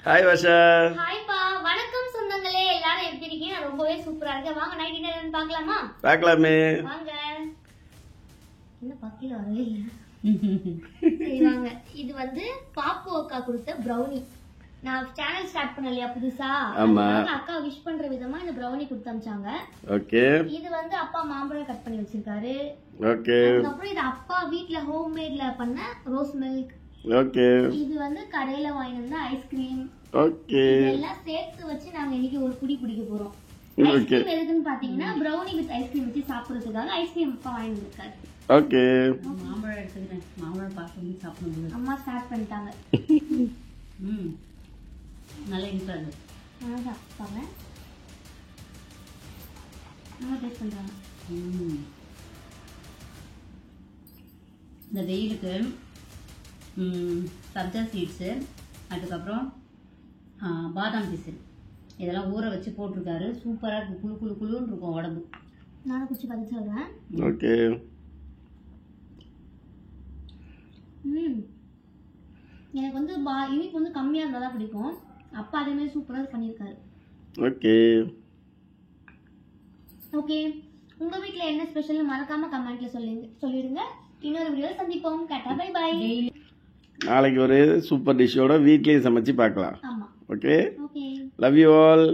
Hi Varsha. Hi பா, வணக்கம் சொந்தங்களே. எல்லாரும் எப்படி இருக்கீங்க? நான் ரொம்பவே சூப்பரா இருக்கேன். வாங்க நைட் டின்னர் பார்க்கலாமா? பார்க்கலாமே. வாங்க. என்ன பக்கில வரவே இல்ல. சரி வாங்க. இது வந்து பாப்பு அக்கா கொடுத்த ப்ரௌனி. நான் சேனல் ஸ்டார்ட் பண்ணலையா புதுசா? அக்கா விஷ் பண்ற விதமா இந்த ப்ரௌனி கொடுத்து அனுப்பிச்சாங்க. ஓகே. இது வந்து அப்பா மாம்பழம் கட் பண்ணி வச்சிருக்காரு. ஓகே. அப்புறம் இது அப்பா வீட்ல ஹோம்மேட்ல பண்ண ரோஸ் மில்க். ஓகே. இது வந்து கடையில வாங்கி வந்த ஐஸ்கிரீம். ஓகே. இதெல்லாம் சேர்த்து வச்சு நாங்க இன்னைக்கு ஒரு குடி குடிக்க போறோம். ஐஸ்கிரீம் எதுக்குன்னு பாத்தீங்கன்னா ப்ரௌனி வித் ஐஸ்கிரீம் வச்சு சாப்பிடுறதுக்காக ஐஸ்கிரீம் அப்பா வாங்கி வந்திருக்காரு. ஓகே. மாம்பழம் எடுத்துக்கிறேன். மாம்பழம் பார்த்து சாப்பிடணும். அம்மா ஸ்டார்ட் பண்ணிட்டாங்க. நல்லா இனிப்பா இருக்கு. நான் சாப்பிட்டாங்க. அம்மா டேஸ்ட் பண்றாங்க. இந்த வெயிலுக்கு சப்ஜா சீட்ஸு, அதுக்கப்புறம் பாதாம் பீசல் இதெல்லாம் ஊற வச்சு போட்டிருக்காரு. சூப்பராக இருக்கும். குழு குழு குழுன்னு இருக்கும் உடம்பு. நானும் குச்சி பார்த்து சொல்றேன். ஓகே. எனக்கு வந்து இனிப்பு வந்து கம்மியா இருந்தா தான் பிடிக்கும். அப்பா அதே மாதிரி சூப்பரா பண்ணிருக்காரு. ஓகே. ஓகே, உங்க வீட்ல என்ன ஸ்பெஷல் மறக்காம கமெண்ட்ல சொல்லிடுங்க. இன்னொரு வீடியோல சந்திப்போம். டாடா பை பை. நாளைக்கு ஒரு சூப்பர் டிஷ்ஷோட வீட்லயே சமைச்சு பார்க்கலாம். ஆமா. Okay. Okay. Love you all.